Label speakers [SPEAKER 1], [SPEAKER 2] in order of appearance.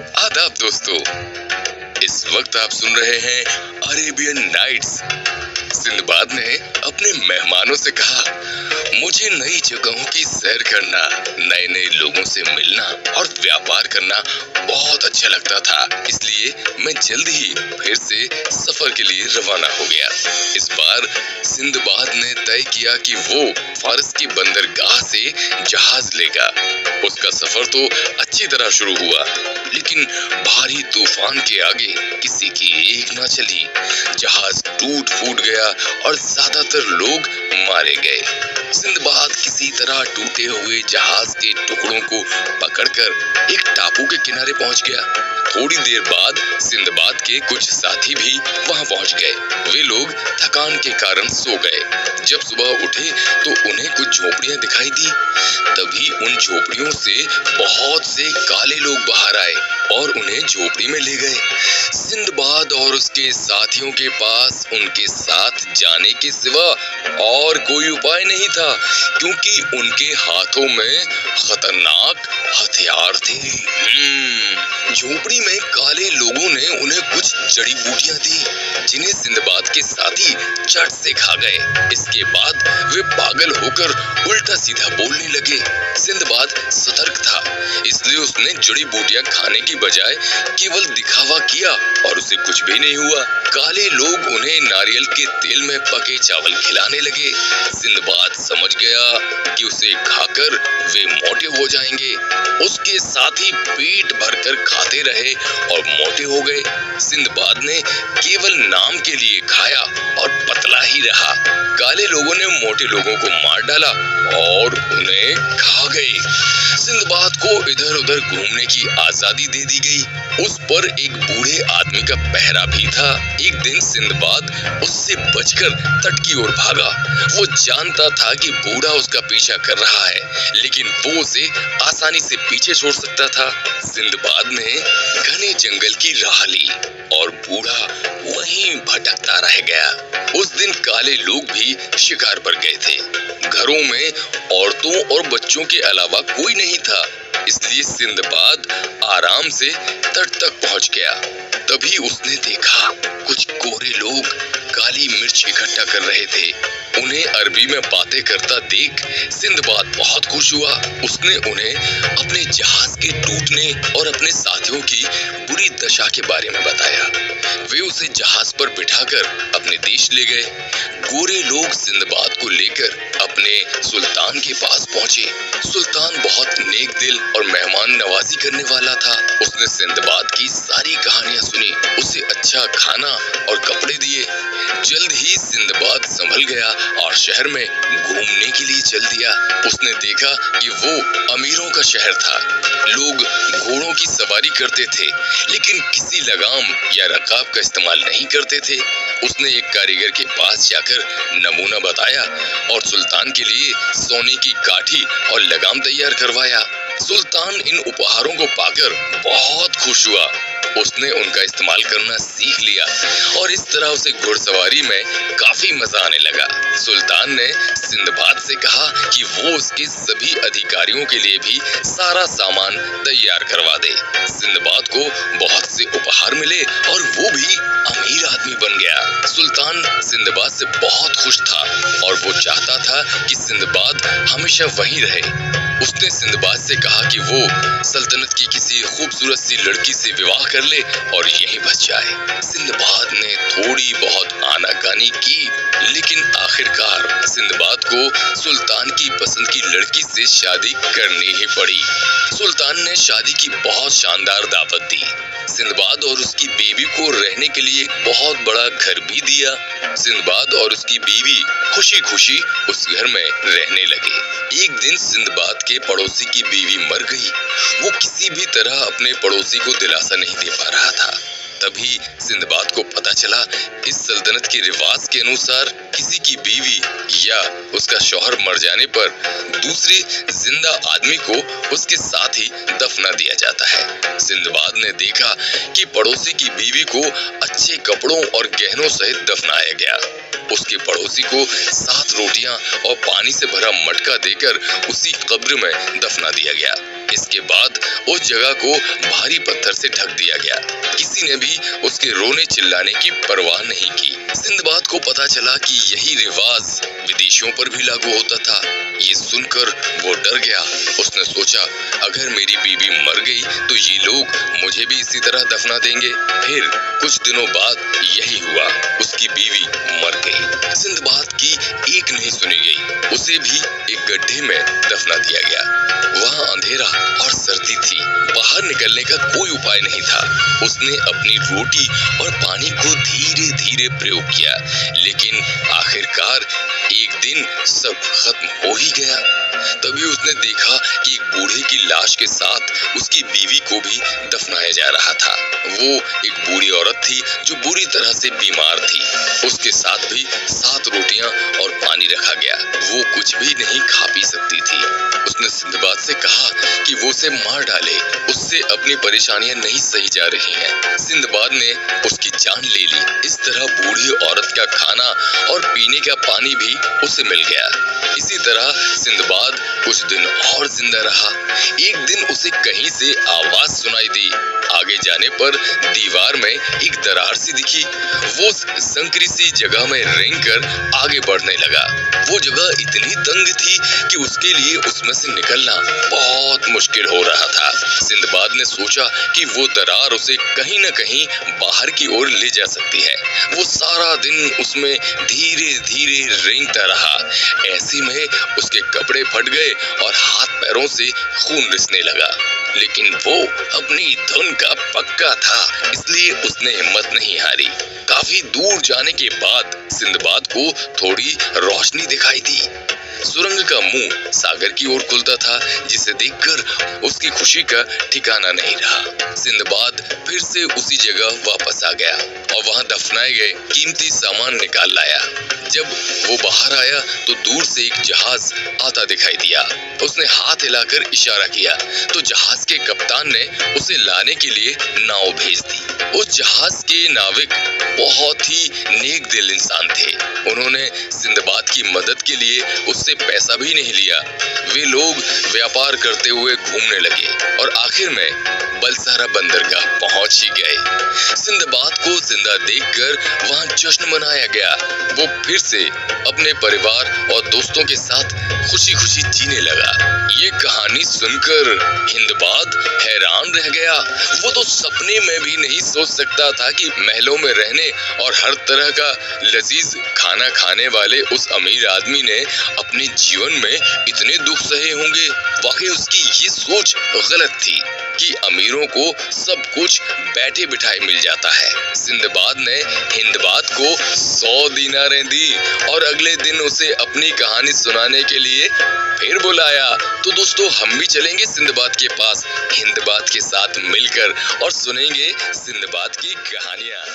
[SPEAKER 1] आदाब दोस्तों, इस वक्त आप सुन रहे हैं अरेबियन नाइट्स। सिंदबाद ने अपने मेहमानों से कहा, मुझे नई जगहों की सैर करना, नए नए लोगों से मिलना और व्यापार करना बहुत अच्छा लगता था, इसलिए मैं जल्द ही फिर से सफर के लिए रवाना हो गया। इस बार सिंदबाद ने तय किया कि वो फारस की बंदरगाह से जहाज लेगा। उसका सफर तो अच्छी तरह शुरू हुआ, लेकिन भारी तूफान के आगे किसी की एक ना चली। जहाज टूट फूट गया और ज्यादातर लोग मारे गए। सिंदबाद किसी तरह टूटे हुए जहाज के टुकड़ों को पकड़कर एक टापू के किनारे पहुंच गया। थोड़ी देर बाद सिंदबाद के कुछ साथी भी वहां पहुंच गए। वे लोग थकान के कारण सो गए। जब सुबह उठे तो उन्हें कुछ झोपड़ियां दिखाई दी। तभी उन झोपड़ियों से बहुत से काले लोग बाहर आए और उन्हें झोपड़ी में ले गए। सिंदबाद और उसके साथियों के पास उनके साथ जाने के सिवा और कोई उपाय नहीं था, क्योंकि उनके हाथों में खतरनाक हथियार थे। झोपड़ी में काले लोगों ने उन्हें कुछ जड़ी बूटियां दी, जिन्हें सिंदबाद के साथी चट से खा गए। इसके बाद वे पागल होकर उल्टा सीधा बोलने लगे। सिंदबाद सतर्क था, इसलिए उसने जड़ी बूटियां खाने की बजाय केवल दिखावा किया और उसे कुछ भी नहीं हुआ। काले लोग उन्हें नारियल के तेल में पके चावल खिलाने लगे। सिंदबाद समझ गया कि उसे खाकर वे मोटे हो जाएंगे। उसके साथी पेट भरकर खाते रहे और मोटे हो गए। सिंदबाद ने केवल नाम के लिए खाया और पतला ही रहा। काले लोगों ने मोटे लोगों को मार डाला और उन्हें खा गए। सिंदबाद को इधर उधर घूमने की आजादी दे दी गई। उस पर एक बूढ़े आदमी का पहरा भी था। एक दिन सिंदबाद उससे बचकर तट की ओर भागा। वो जानता था कि बूढ़ा उसका पीछा कर रहा है, लेकिन वो उसे आसानी से पीछे छोड़ सकता था। सिंदबाद ने घने जंगल की राह ली और बूढ़ा वहीं भटकता रह गया। उस दिन काले लोग भी शिकार पर गए थे। घरों में औरतों और बच्चों के अलावा कोई नहीं था, इसलिए सिंदबाद आराम से तट तक पहुंच गया। तभी उसने देखा कुछ गोरे लोग काली मिर्च इकट्ठा कर रहे थे। उन्हें अरबी में बातें करता देख सिंदबाद बहुत खुश हुआ। उसने उन्हें अपने जहाज के टूटने और अपने साथियों की बुरी दशा के बारे में बताया। वे उसे जहाज पर बिठाकर अपने देश ले गए। गोरे लोग सिंदबाद को लेकर अपने सुल्तान के पास पहुंचे। सुल्तान बहुत नेक दिल और मेहमान नवाजी करने वाला था। उसने सिंदबाद की सारी कहानियां सुनी, उसे अच्छा खाना और कपड़े दिए। जल्द ही सिंदबाद संभल गया और शहर में घूमने के लिए चल दिया। उसने देखा कि वो अमीरों का शहर था। लोग घोड़ों की सवारी करते थे, लेकिन किसी लगाम या रकाब का इस्तेमाल नहीं करते थे। उसने एक कारीगर के पास जाकर नमूना बताया और सुल्तान के लिए सोने की काठी और लगाम तैयार करवाया। सुल्तान इन उपहारों को पाकर बहुत खुश हुआ। उसने उनका इस्तेमाल करना सीख लिया और इस तरह उसे घुड़सवारी में काफी मजा आने लगा। सुल्तान ने सिंदबाद से कहा कि वो उसके सभी अधिकारियों के लिए भी सारा सामान तैयार करवा दे। सिंदबाद को बहुत से उपहार मिले और वो भी अमीर आदमी बन गया। सुल्तान सिंदबाद से बहुत खुश था और वो चाहता था कि सिंदबाद हमेशा वहीं रहे। उसने सिंदबाद से कहा कि वो सल्तनत की किसी खूबसूरत सी लड़की से विवाह कर ले और यहीं बस जाए। सिंदबाद ने थोड़ी बहुत आनाकानी की, लेकिन आखिरकार सिंदबाद को सुल्तान की पसंद की लड़की से शादी करनी ही पड़ी। सुल्तान ने शादी की बहुत शानदार दावत दी। सिंदबाद और उसकी बीवी को रहने के लिए एक बहुत बड़ा घर भी दिया। सिंदबाद और उसकी बीवी खुशी खुशी उस घर में रहने लगे। एक दिन सिंदबाद के पड़ोसी की बीवी मर गई। वो किसी भी तरह अपने पड़ोसी को दिलासा नहीं दे पा रहा था। तभी सिंदबाद को पता चला इस सल्तनत के रिवाज के अनुसार किसी की बीवी या उसका शौहर मर जाने पर दूसरे जिंदा आदमी को उसके साथ ही दफना दिया जाता है। सिंदबाद ने देखा कि पड़ोसी की बीवी को अच्छे कपड़ों और गहनों सहित दफनाया गया। उसके पड़ोसी को 7 रोटियां और पानी से भरा मटका देकर उसी कब्र में दफना दिया गया। इसके बाद उस जगह को भारी पत्थर से ढक दिया गया। किसी ने भी उसके रोने चिल्लाने की परवाह नहीं की। सिंदबाद को पता चला कि यही रिवाज विदेशियों पर भी लागू होता था। ये सुनकर वो डर गया। उसने सोचा, अगर मेरी बीवी मर गई तो ये लोग मुझे भी इसी तरह दफना देंगे। फिर कुछ दिनों बाद यही हुआ, उसकी बीवी मर गई। सिंदबाद की एक नहीं सुनी गई, उसे भी एक गड्ढे में दफना दिया गया। वहाँ अंधेरा और सर्दी थी, बाहर निकलने का कोई उपाय नहीं था। उसने अपनी रोटी और पानी को धीरे धीरे प्रयोग किया, लेकिन आखिरकार एक दिन सब खत्म हो ही गया। तभी उसने देखा कि एक बूढ़े की लाश के साथ उसकी बीवी को भी दफनाया जा रहा था। वो एक बूढ़ी औरत थी जो बुरी तरह से बीमार थी। उसके साथ भी 7 रोटियां और पानी रखा गया। वो कुछ भी नहीं खा पी सकती थी। उसने सिंदबाद से कहा कि वो उसे मार डाले, उससे अपनी परेशानियां नहीं सही जा रही हैं। सिंदबाद ने उसकी जान ले ली। इस तरह बूढ़ी औरत का खाना और पीने का पानी भी उसे मिल गया। इसी तरह सिंदबाद कुछ दिन और जिंदा रहा। एक दिन उसे कहीं से आवाज सुनाई दी। आगे जाने पर दीवार में एक दरार सी दिखी। वो संकरी सी जगह में रेंगकर आगे बढ़ने लगा। वो जगह इतनी तंग थी कि उसके लिए उसमें से निकलना बहुत मुश्किल हो रहा था। सिंदबाद ने सोचा कि वो दरार उसे कहीं न कहीं बाहर की ओर ले जा सकती है। वो सारा दिन उसमें धीरे धीरे रेंगता रहा। ऐसे में उसके कपड़े फट गए और हाथ पैरों से खून रिसने लगा। लेकिन वो अपनी धुन का पक्का था, इसलिए उसने हिम्मत नहीं हारी। काफी दूर जाने के बाद सिंदबाद को थोड़ी रोशनी दिखाई दी। सुरंग का मुंह सागर की ओर खुलता था, जिसे देखकर उसकी खुशी का ठिकाना नहीं रहा। सिंदबाद फिर से उसी जगह वापस आ गया और वहां दफनाए गए कीमती सामान निकाल लाया। जब वो बाहर आया तो दूर से एक जहाज आता दिखाई दिया। उसने हाथ हिलाकर इशारा किया तो जहाज के कप्तान ने उसे लाने के लिए नाव भेज दी। उस जहाज के नाविक बहुत ही नेक दिल इंसान थे। उन्होंने सिंदबाद की मदद के लिए उससे पैसा भी नहीं लिया। वे लोग व्यापार करते हुए घूमने लगे और आखिर में बलसारा बंदरगाह पहुंच ही गए। सिंदबाद को जिंदा देखकर वहां जश्न मनाया गया। वो फिर से अपने परिवार और दोस्तों के साथ खुशी खुशी जीने लगा। ये कहानी सुनकर हिंदबाद हैरान रह गया। वो तो सपने में भी नहीं सोच सकता था कि महलों में रहने और हर तरह का लजीज खाना खाने वाले उस अमीर आदमी ने अपने जीवन में इतने दुख सहे होंगे। वाकई उसकी ये सोच गलत थी कि अमीरों को सब कुछ बैठे बिठाए मिल जाता है। सिंदबाद ने हिंदबाद को 100 दीनारें दी और अगले दिन उसे अपनी कहानी सुनाने के लिए फिर बुलाया। तो दोस्तों, हम भी चलेंगे सिंदबाद के पास, हिंदबाद के साथ मिलकर और सुनेंगे सिंदबाद की कहानियां।